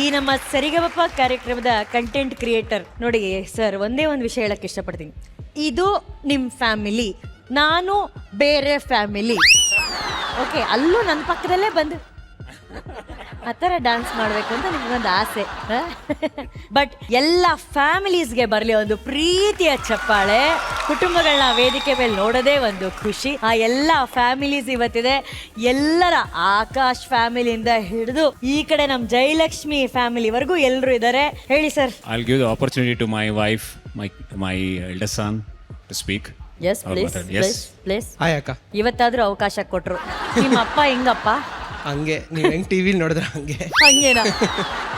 ಈ ನಮ್ಮ ಸರಿಗಮಪ ಕಾರ್ಯಕ್ರಮದ ಕಂಟೆಂಟ್ ಕ್ರಿಯೇಟರ್ ನೋಡಿ ಸರ್, ಒಂದೇ ಒಂದು ವಿಷಯ ಹೇಳಕ್ಕೆ ಇಷ್ಟಪಡ್ತೀನಿ. ಇದು ನಿಮ್ಮ ಫ್ಯಾಮಿಲಿ, ನಾನು ಬೇರೆ ಫ್ಯಾಮಿಲಿ. ಓಕೆ, ಅಲ್ಲೂ ನನ್ನ ಪಕ್ಕದಲ್ಲೇ ಬಂದು ಆ ಥರ ಡ್ಯಾನ್ಸ್ ಮಾಡಬೇಕು ಅಂತ ನಿಮ್ಗೊಂದು ಆಸೆ. ಬಟ್ ಎಲ್ಲ ಫ್ಯಾಮಿಲೀಸ್ಗೆ ಬರಲಿ ಒಂದು ಪ್ರೀತಿಯ ಚಪ್ಪಾಳೆ. ಕುಟುಂಬಗಳನ್ನ ವೇದಿಕೆ ಮೇಲೆ ನೋಡೋದೇ ಒಂದು ಖುಷಿ. ಆ ಎಲ್ಲ ಫ್ಯಾಮಿಲೀಸ್ ಇವತ್ತಿದೆ. ಎಲ್ಲರ ಆಕಾಶ್ ಫ್ಯಾಮಿಲಿಯಿಂದ ಹಿಡಿದು ಈ ಕಡೆ ನಮ್ಮ ಜಯಲಕ್ಷ್ಮಿ ಫ್ಯಾಮಿಲಿವರೆಗೂ ಎಲ್ಲರೂ ಇದ್ದಾರೆ. ಹೇಳಿ sir. I'll give the opportunity to my wife, my eldest son to speak. Yes please. Hi ಅಕ್ಕ. ಇವತ್ತಾದ್ರೂ ಅವಕಾಶ ಕೊಟ್ರು. ನಿಮ್ಮ ಅಪ್ಪ ಹೆಂಗಪ್ಪ? ಹಂಗೆ ನೀವು ಹೆಂಗ್ ಟಿವಿಲಿ ನೋಡಿದ್ರೆ ಹಂಗೆ. ಹಂಗೇನಾ?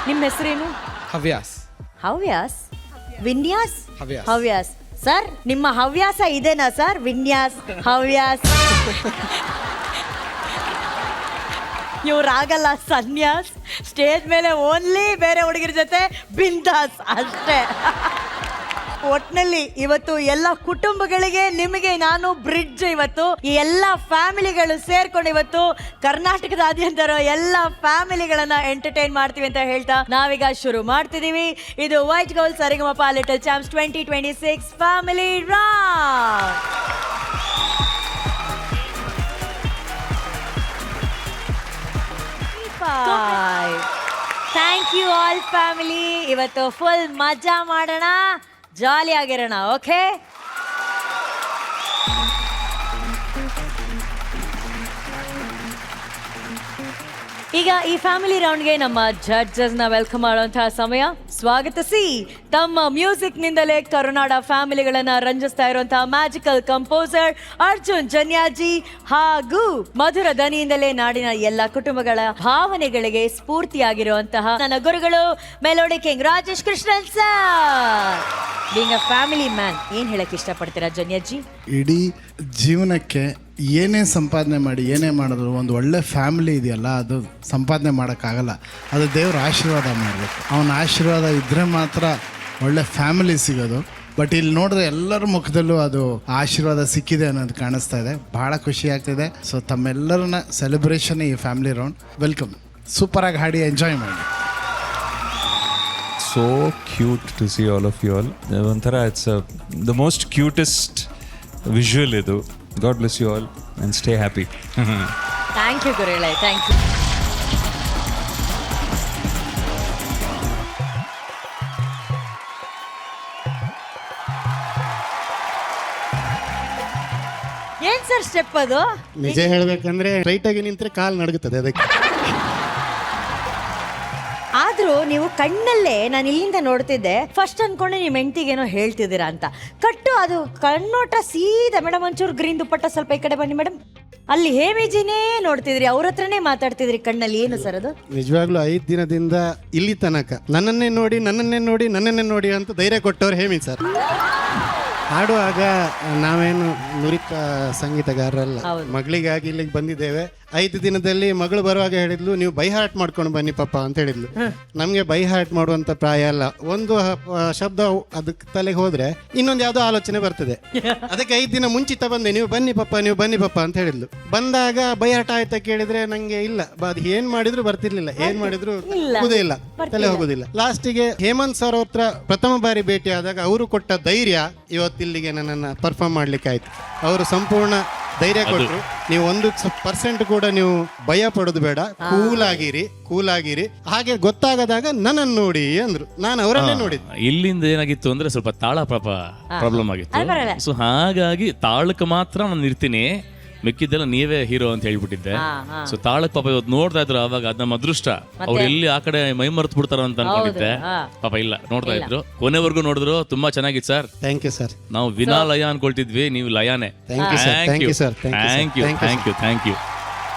ನಿಮ್ಮ ಹೆಸರೇನು? ಹವ್ಯಾಸ್. ಹವ್ಯಾಸ್? ವಿನ್ಯಾಸ್? ಹವ್ಯಾಸ್. ಹವ್ಯಾಸ್ ಸರ್, ನಿಮ್ಮ ಹವ್ಯಾಸ ಇದೇನಾ ಸರ್? ವಿನ್ಯಾಸ್, ಹವ್ಯಾಸ್. ಇವ್ರಾಗಲ್ಲ ಸನ್ಯಾಸ್. ಸ್ಟೇಜ್ ಮೇಲೆ ಓನ್ಲಿ ಬೇರೆ ಹುಡುಗಿರ ಜೊತೆ ಬಿಂದಾಸ್ ಅಷ್ಟೇ. ಒಟ್ನಲ್ಲಿ ಇವತ್ತು ಎಲ್ಲ ಕುಟುಂಬಗಳಿಗೆ ನಿಮಗೆ ನಾನು ಬ್ರಿಡ್ಜ್. ಇವತ್ತು ಈ ಎಲ್ಲ ಫ್ಯಾಮಿಲಿಗಳು ಸೇರ್ಕೊಂಡು ಇವತ್ತು ಕರ್ನಾಟಕದಾದ್ಯಂತ ಇರೋ ಎಲ್ಲ ಫ್ಯಾಮಿಲಿಗಳನ್ನ ಎಂಟರ್ಟೈನ್ ಮಾಡ್ತೀವಿ ಅಂತ ಹೇಳ್ತಾ ನಾವೀಗ ಶುರು ಮಾಡ್ತಿದೀವಿ. ಇದು white gold Saregamapa little champs 2026 family round. Thank you all family. ಇವತ್ತು ಫುಲ್ ಮಜಾ ಮಾಡೋಣ, ಜಾಲಿ ಆಗಿರೋಣ. ಓಕೆ, ಈಗ ಈ ಫ್ಯಾಮಿಲಿ ರೌಂಡ್ಗೆ ನಮ್ಮ ಜಡ್ಜಸ್ನ ವೆಲ್ಕಮ್ ಮಾಡುವಂತಹ ಸಮಯ. ಸ್ವಾಗತಿಸಿ ತಮ್ಮ ಮ್ಯೂಸಿಕ್ ನಿಂದಲೇ ಕರುನಾಡ ಫ್ಯಾಮಿಲಿಗಳನ್ನ ರಂಜಿಸ್ತಾ ಇರುವಂತಹ ಮ್ಯಾಜಿಕಲ್ ಕಂಪೋಸರ್ ಅರ್ಜುನ್ ಜನ್ಯಾಜಿ ಹಾಗೂ ಮಧುರ ದನಿಯಿಂದಲೇ ನಾಡಿನ ಎಲ್ಲ ಕುಟುಂಬಗಳ ಭಾವನೆಗಳಿಗೆ ಸ್ಫೂರ್ತಿಯಾಗಿರುವಂತಹ ನನ್ನ ಗುರುಗಳು melody king Rajesh Krishnan sir. Being a family man, ಏನ್ ಹೇಳಕ್ ಇಷ್ಟಪಡ್ತೀರಾ ಜನ್ಯಾಜಿ? ಇಡೀ ಜೀವನಕ್ಕೆ ಏನೇ ಸಂಪಾದನೆ ಮಾಡಿ ಏನೇ ಮಾಡಿದ್ರು ಒಂದು ಒಳ್ಳೆ ಫ್ಯಾಮಿಲಿ ಇದೆಯಲ್ಲ, ಅದು ಸಂಪಾದನೆ ಮಾಡೋಕ್ಕಾಗಲ್ಲ. ಅದು ದೇವ್ರ ಆಶೀರ್ವಾದ ಮಾಡಬೇಕು. ಅವನ ಆಶೀರ್ವಾದ ಇದ್ದರೆ ಮಾತ್ರ ಒಳ್ಳೆ ಫ್ಯಾಮಿಲಿ ಸಿಗೋದು. ಬಟ್ ಇಲ್ಲಿ ನೋಡಿದ್ರೆ ಎಲ್ಲರ ಮುಖದಲ್ಲೂ ಅದು ಆಶೀರ್ವಾದ ಸಿಕ್ಕಿದೆ ಅನ್ನೋದು ಕಾಣಿಸ್ತಾ ಇದೆ. ಭಾಳ ಖುಷಿ ಆಗ್ತಿದೆ. ಸೊ ತಮ್ಮೆಲ್ಲರನ್ನ ಸೆಲೆಬ್ರೇಷನ್ ಈ ಫ್ಯಾಮಿಲಿ ರೌಂಡ್. ವೆಲ್ಕಮ್. ಸೂಪರಾಗಿ ಹಾಡಿ ಎಂಜಾಯ್ ಮಾಡಿ. So cute to see all of you all. Onthara, it's the most cutest visual idu. God bless you all and stay happy. Thank you ಗುರುಗಳೇ, ಥ್ಯಾಂಕ್ ಯು. ಏನ್ sir step ಅದು? ನಿಜ ಹೇಳ್ಬೇಕಂದ್ರೆ straight ಆಗಿ ನಿಂತ್ರೆ ಕಾಲು ನಡುಗುತ್ತದೆ ಅದಕ್ಕೆ. ಆದ್ರೂ ನೀವು ಕಣ್ಣಲ್ಲೇ ನಾನು ಇಲ್ಲಿಂದ ನೋಡ್ತಿದ್ದೆ, ಫಸ್ಟ್ ಅನ್ಕೊಂಡೆ ನಿಮ್ಮ ಹೆಂಡತಿಗೇನೋ ಹೇಳ್ತಿದ್ದೀರಾ ಅಂತ. ಕಟ್ಟು ಅದು ಕಣ್ಣೋಟ ಸೀದಾ. ಮೇಡಮ್ ಒಂಚೂರು ಗ್ರೀನ್ ದುಪ್ಪಟ್ಟ ಸ್ವಲ್ಪ ಈ ಕಡೆ ಬನ್ನಿ ಮೇಡಮ್. ಅಲ್ಲಿ ಹೇಮಿಜಿನೇ ನೋಡ್ತಿದ್ರಿ, ಅವ್ರ ಹತ್ರನೇ ಮಾತಾಡ್ತಿದ್ರಿ ಕಣ್ಣಲ್ಲಿ. ಏನು ಸರ್ ಅದು? ನಿಜವಾಗ್ಲೂ 5 ದಿನದಿಂದ ಇಲ್ಲಿ ತನಕ ನನ್ನನ್ನೇ ನೋಡಿ ಅಂತ ಧೈರ್ಯ ಕೊಟ್ಟವ್ರು ಹೇಮಿ ಸರ್. ಹಾಡುವಾಗ ನಾವೇನು ನುರಿತ ಸಂಗೀತಗಾರರಲ್ಲ, ಮಗಳಿಗಾಗಿ ಇಲ್ಲಿಗೆ ಬಂದಿದ್ದೇವೆ. 5 ದಿನದಲ್ಲಿ ಮಗಳು ಬರುವಾಗ ಹೇಳಿದ್ಲು, ನೀವು ಬೈ ಹಾರ್ಟ್ ಮಾಡ್ಕೊಂಡು ಬನ್ನಿ ಪಾಪ ಅಂತ ಹೇಳಿದ್ಲು. ನಮ್ಗೆ ಬೈ ಹಾರ್ಟ್ ಮಾಡುವಂತ ಪ್ರಾಯ ಅಲ್ಲ. ಒಂದು ಶಬ್ದ ಅದಕ್ಕೆ ತಲೆಗೆ ಹೋದ್ರೆ ಇನ್ನೊಂದು ಯಾವ್ದೋ ಆಲೋಚನೆ ಬರ್ತದೆ. ಅದಕ್ಕೆ 5 ದಿನ ಮುಂಚಿತ ಬಂದೆ, ನೀವು ಬನ್ನಿ ಪಾಪ ಅಂತ ಹೇಳಿದ್ಲು. ಬಂದಾಗ ಬೈ ಹಾರ್ಟ್ ಆಯ್ತಾ ಕೇಳಿದ್ರೆ ನಂಗೆ ಇಲ್ಲ, ಅದು ಏನ್ ಮಾಡಿದ್ರು ಬರ್ತಿರ್ಲಿಲ್ಲ, ಏನ್ ಮಾಡಿದ್ರು ಹೋಗುದೇ ಇಲ್ಲ, ತಲೆ ಹೋಗುದಿಲ್ಲ. ಲಾಸ್ಟಿಗೆ ಹೇಮಂತ್ ಸರ್ ಹತ್ರ ಪ್ರಥಮ ಬಾರಿ ಭೇಟಿ ಆದಾಗ ಅವರು ಕೊಟ್ಟ ಧೈರ್ಯ ಇವತ್ತಿಲ್ಲಿಗೆ ನನ್ನನ್ನು ಪರ್ಫಾರ್ಮ್ ಮಾಡ್ಲಿಕ್ಕೆ ಆಯ್ತು. ಅವರು ಸಂಪೂರ್ಣ ಧೈರ್ಯ ಕೊಟ್ಟರು. ನೀವು 1% ಕೂಡ ನೀವು ಭಯ ಪಡೋದು ಬೇಡ, ಕೂಲ್ ಆಗಿರಿ. ಹಾಗೆ ಗೊತ್ತಾಗದಾಗ ನನ್ನನ್ನು ನೋಡಿ ಅಂದ್ರು, ನಾನು ಅವರನ್ನೇ ನೋಡಿದ್ದು. ಇಲ್ಲಿಂದ ಏನಾಗಿತ್ತು ಅಂದ್ರೆ ಸ್ವಲ್ಪ ತಾಳ ಪ್ರಾಬ್ಲಮ್ ಆಗಿತ್ತು. ಸೊ ಹಾಗಾಗಿ ತಾಳಕ್ಕೆ ಮಾತ್ರ ನಾನು ಇರ್ತೀನಿ, ಮಿಕ್ಕಿದ್ದೆಲ್ಲ ನೀವೇ ಹೀರೋ ಅಂತ ಹೇಳ್ಬಿಟ್ಟಿದ್ದೆ. ಸೊ ತಾಳಕ್ ಪಾಪ ಇವತ್ತು ನೋಡ್ತಾ ಇದ್ರು, ಅವಾಗ ಅದ್ ನಮ್ಮ ಅದೃಷ್ಟ. ಅವ್ರು ಎಲ್ಲಿ ಆ ಕಡೆ ಮೈ ಮರೆತು ಬಿಡ್ತಾರ ಅಂತ ಅನ್ಕೊಂಡಿದ್ದೆ. ಪಾಪ ಇಲ್ಲ, ನೋಡ್ತಾ ಇದ್ರು, ಕೊನೆವರೆಗೂ ನೋಡಿದ್ರು. ತುಂಬಾ ಚೆನ್ನಾಗಿತ್ತು ಸರ್. Thank you sir. ನಾವು ವಿನಾ ಲಯ ಅನ್ಕೊಳ್ತಿದ್ವಿ, ನೀವು ಲಯಾನೆ. Thank you.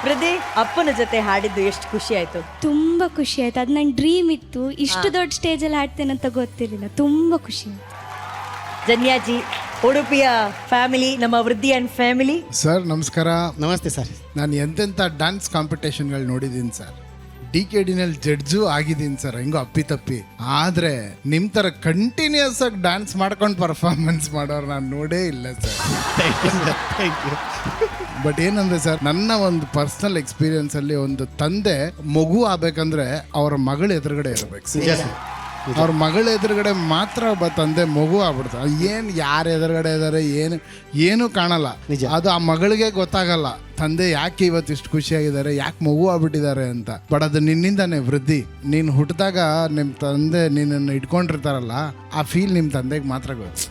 ವೃದ್ಧಿ, ಅಪ್ಪನ ಜೊತೆ ಹಾಡಿದ್ದು ಎಷ್ಟು ಖುಷಿ ಆಯ್ತು? ತುಂಬಾ ಖುಷಿ ಆಯ್ತು. ಅದು ನನ್ನ ಡ್ರೀಮ್ ಇತ್ತು. ಇಷ್ಟು ದೊಡ್ಡ ಸ್ಟೇಜಲ್ಲಿ ಹಾಡ್ತೇನೆ ಅಂತ ಗೊತ್ತಿರಲಿಲ್ಲ. ತುಂಬಾ ಖುಷಿ ಆಯ್ತು. ಜನ್ಯಾಜಿ, ಉಡುಪಿಯ ಫ್ಯಾಮಿಲಿ, ನಮ್ಮ ವೃದ್ಧಿ ಅಂಡ್ ಫ್ಯಾಮಿಲಿ. ಸರ್ ನಮಸ್ಕಾರ. ನಮಸ್ತೆ ಸರ್. ನಾನು ಎಂತೆಂಥ ಡ್ಯಾನ್ಸ್ ಕಾಂಪಿಟೇಷನ್ಗಳು ನೋಡಿದ್ದೀನಿ ಸರ್. DKDನಲ್ಲಿ ಜಡ್ಜು ಆಗಿದ್ದೀನಿ ಸರ್, ಹೆಂಗೋ ಅಪ್ಪಿತಪ್ಪಿ. ಆದರೆ ನಿಮ್ಮ ಥರ ಕಂಟಿನ್ಯೂಸ್ ಆಗಿ ಡ್ಯಾನ್ಸ್ ಮಾಡ್ಕೊಂಡು ಪರ್ಫಾರ್ಮೆನ್ಸ್ ಮಾಡೋರು ನಾನು ನೋಡೇ ಇಲ್ಲ ಸರ್. Thank you. ಬಟ್ ಏನಂದ್ರೆ ಸರ್, ನನ್ನ ಒಂದು ಪರ್ಸನಲ್ ಎಕ್ಸ್ಪೀರಿಯನ್ಸ್ ಅಲ್ಲಿ ಒಂದು ತಂದೆ ಮಗು ಆಗ್ಬೇಕಂದ್ರೆ ಅವರ ಮಗಳ ಎದುರುಗಡೆ ಇರಬೇಕು. ಅವ್ರ ಮಗಳ ಎದುರುಗಡೆ ಮಾತ್ರ ಒಬ್ಬ ತಂದೆ ಮಗು ಆಗ್ಬಿಡ್ತಾರೆ. ಏನು ಯಾರು ಎದುರುಗಡೆ ಇದ್ದಾರೆ ಏನು ಕಾಣಲ್ಲ. ಅದು ಆ ಮಗಳಿಗೆ ಗೊತ್ತಾಗಲ್ಲ ತಂದೆ ಯಾಕೆ ಇವತ್ತು ಇಷ್ಟು ಖುಷಿಯಾಗಿದ್ದಾರೆ, ಯಾಕೆ ಮಗು ಆಗ್ಬಿಟ್ಟಿದ್ದಾರೆ ಅಂತ. ಬಟ್ ಅದು ನಿನ್ನಿಂದಾನೆ ವೃದ್ಧಿ. ನೀನು ಹುಟ್ಟಿದಾಗ ನಿಮ್ಮ ತಂದೆ ನಿನ್ನನ್ನು ಇಟ್ಕೊಂಡಿರ್ತಾರಲ್ಲ, ಆ ಫೀಲ್ ನಿಮ್ಮ ತಂದೆಗೆ ಮಾತ್ರ ಗೊತ್ತು.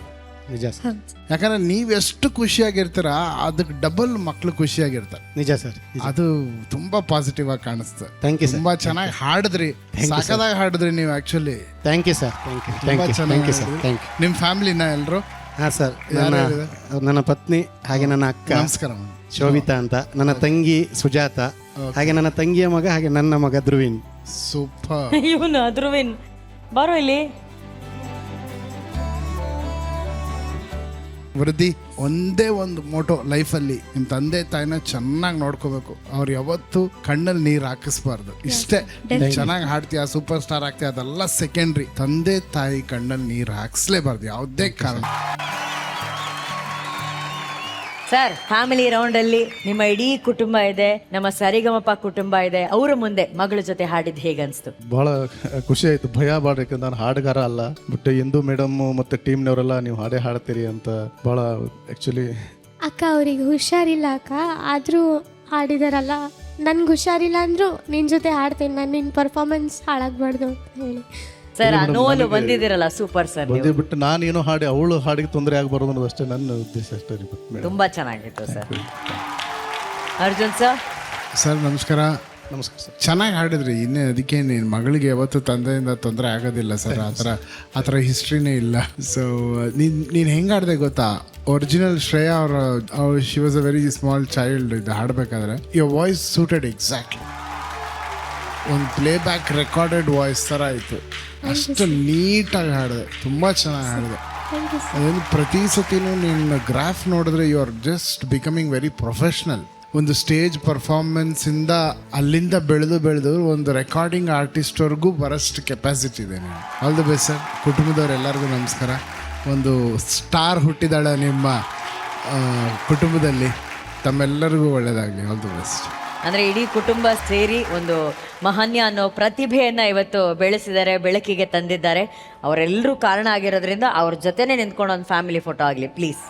ನಿಜ ಸರ್. ಯಾಕಂದ್ರೆ ನೀವು ಎಷ್ಟು ಖುಷಿಯಾಗಿರ್ತೀರ ಅದಕ್ಕೆ ಡಬಲ್ ಮಕ್ಳು ಖುಷಿಯಾಗಿರ್ತಾರೆ. ನಿಜ ಸರ್. ಅದು ತುಂಬಾ ಪಾಸಿಟಿವ್ ಆಗಿ ಕಾಣಿಸ್ತು. Thank you sir. ತುಂಬಾ ಚೆನ್ನಾಗಿ ಹಾಡಿದ್ರಿ, ಸಾಕದಾಗಿ ಹಾಡಿದ್ರಿ ನೀವು. Actually thank you sir. Thank you sir. Thank you. ನಿಮ್ಮ ಫ್ಯಾಮಿಲಿನ ಎಲ್ಲರೂ? ಹಾಂ ಸರ್, ನನ್ನ ಪತ್ನಿ, ಹಾಗೆ ನನ್ನ ಅಕ್ಕ ನಮಸ್ಕಾರ, ಶೋಭಿತಾ ಅಂತ, ನನ್ನ ತಂಗಿ ಸುಜಾತ, ಹಾಗೆ ನನ್ನ ತಂಗಿಯ ಮಗ, ಹಾಗೆ ನನ್ನ ಮಗ ಧ್ರುವಿನ್. ಸೂಪರ್. ಇವನು ಧ್ರುವಿನ್ ಬಾರೋ ಇಲ್ಲಿ. ವೃದ್ಧಿ, ಒಂದೇ ಒಂದು ಮೋಟೋ ಲೈಫಲ್ಲಿ, ನಿಮ್ಮ ತಂದೆ ತಾಯಿನ ಚೆನ್ನಾಗಿ ನೋಡ್ಕೋಬೇಕು. ಅವ್ರು ಯಾವತ್ತು ಕಣ್ಣಲ್ಲಿ ನೀರು ಹಾಕಿಸ್ಬಾರ್ದು. ಇಷ್ಟೇ. ಚೆನ್ನಾಗಿ ಹಾಡ್ತೀಯ, ಸೂಪರ್ ಸ್ಟಾರ್ ಆಗ್ತೀಯ, ಅದೆಲ್ಲ ಸೆಕೆಂಡ್ರಿ. ತಂದೆ ತಾಯಿ ಕಣ್ಣಲ್ಲಿ ನೀರು ಹಾಕಿಸ್ಲೇಬಾರ್ದು ಯಾವುದೇ ಕಾರಣ. ಸರ್, ಫ್ಯಾಮಿಲಿ ರೌಂಡ್ ಅಲ್ಲಿ ನಿಮ್ಮ ಇಡೀ ಕುಟುಂಬ ಇದೆ, ನಮ್ಮ ಸರಿಗಮಪ ಕುಟುಂಬ ಇದೆ. ಅವರ ಮುಂದೆ ಮಗಳ ಜೊತೆ ಹಾಡಿದ್ ಹೇಗನ್ಸ್ತು? ಬಹಳ ಖುಷಿ ಆಯ್ತು. ಭಯ ಯಾಕಂದ್ರೆ ನಾನು ಹಾಡುಗಾರ ಅಲ್ಲ, ಬಟ್ ಇಂದು ಮೇಡಮ್ ಮತ್ತೆ ಟೀಮ್ನವರೆಲ್ಲ ನೀವು ಹಾಡೇ ಹಾಡ್ತೀರಿ ಅಂತ ಬಹಳ ಆ್ಯಕ್ಚುಲಿ. ಅಕ್ಕ ಅವ್ರಿಗೆ ಹುಷಾರಿಲ್ಲ ಅಕ್ಕ, ಆದರೂ ಹಾಡಿದಾರಲ್ಲ. ನನ್ಗೆ ಹುಷಾರಿಲ್ಲ ಅಂದರೂ ನಿನ್ನ ಜೊತೆ ಹಾಡ್ತೀನಿ, ನಾನು ನಿನ್ನ ಪರ್ಫಾರ್ಮೆನ್ಸ್ ಹಾಳಾಗಬಾರ್ದು ಅಂತ ಹೇಳಿ. ಸರ್, ನೋಲು ಬಂದಿದ್ದೀರಲ್ಲ, ಸೂಪರ್ ಸರ್. ಬಂದೇ ಬಿಟ್ಟು ನಾನೇನೋ ಹಾಡಿ ಅವಳು ಹಾಡಿಗೆ ತೊಂದರೆ ಆಗಬಾರ್ದು ಅನ್ನೋದು ಅಷ್ಟೇ ನನ್ನ ಉದ್ದೇಶ ಅಷ್ಟೇ. ತುಂಬಾ ಚೆನ್ನಾಗಿತ್ತು ಸರ್. ಅರ್ಜುನ್ ಸರ್. ಸರ್ ನಮಸ್ಕಾರ. ನಮಸ್ಕಾರ ಸರ್. ಚೆನ್ನಾಗಿ ಹಾಡಿದ್ರಿ. ಇನ್ನೇ ಅದಕ್ಕೆ ನಿನ್ನ ಮಗಳಿಗೆ ಯಾವತ್ತೂ ತಂದೆಯಿಂದ ತೊಂದರೆ ಆಗೋದಿಲ್ಲ ಸರ್. ಆ ಥರ ಹಿಸ್ಟ್ರಿನೇ ಇಲ್ಲ. ಸೊ ನೀನು ಹೆಂಗೆ ಹಾಡಿದೆ ಗೊತ್ತಾ? ಒರಿಜಿನಲ್ ಶ್ರೇಯಾ ಅವ್ರ she was a very small child. ಇದು ಹಾಡಬೇಕಾದ್ರೆ ಯುವರ್ ವಾಯ್ಸ್ ಸೂಟೆಡ್ ಎಕ್ಸಾಕ್ಟ್ಲಿ. ಒಂದು ಪ್ಲೇ ಬ್ಯಾಕ್ ರೆಕಾರ್ಡೆಡ್ ವಾಯ್ಸ್ ಥರ ಆಯಿತು. ಅಷ್ಟು ನೀಟಾಗಿ ಹಾಡಿದೆ, ತುಂಬ ಚೆನ್ನಾಗಿ ಹಾಡಿದೆ. ಅದೇನು ಪ್ರತಿ ಸತಿನೂ ನಿನ್ನ ಗ್ರಾಫ್ ನೋಡಿದ್ರೆ you are just becoming very professional. ಒಂದು ಸ್ಟೇಜ್ ಪರ್ಫಾರ್ಮೆನ್ಸಿಂದ ಅಲ್ಲಿಂದ ಬೆಳೆದು ಒಂದು ರೆಕಾರ್ಡಿಂಗ್ ಆರ್ಟಿಸ್ಟ್ವರೆಗೂ ಬರೋಷ್ಟು ಕೆಪಾಸಿಟಿ ಇದೆ ನೀನು. All the best sir. ಕುಟುಂಬದವರೆಲ್ಲರಿಗೂ ನಮಸ್ಕಾರ. ಒಂದು ಸ್ಟಾರ್ ಹುಟ್ಟಿದಾಳೆ ನಿಮ್ಮ ಕುಟುಂಬದಲ್ಲಿ. ತಮ್ಮೆಲ್ಲರಿಗೂ ಒಳ್ಳೆಯದಾಗಲಿ. All the best. ಅಂದ್ರೆ ಇಡೀ ಕುಟುಂಬ ಸೇರಿ ಒಂದು ಮಹನ್ಯ ಅನ್ನೋ ಪ್ರತಿಭೆಯನ್ನ ಇವತ್ತು ಬೆಳೆಸಿದ್ದಾರೆ, ಬೆಳಕಿಗೆ ತಂದಿದ್ದಾರೆ. ಅವರೆಲ್ಲರೂ ಕಾರಣ ಆಗಿರೋದ್ರಿಂದ ಅವ್ರ ಜೊತೆನೆ ನಿಂತ್ಕೊಂಡು ಒಂದು ಫ್ಯಾಮಿಲಿ ಫೋಟೋ ಆಗಲಿ ಪ್ಲೀಸ್.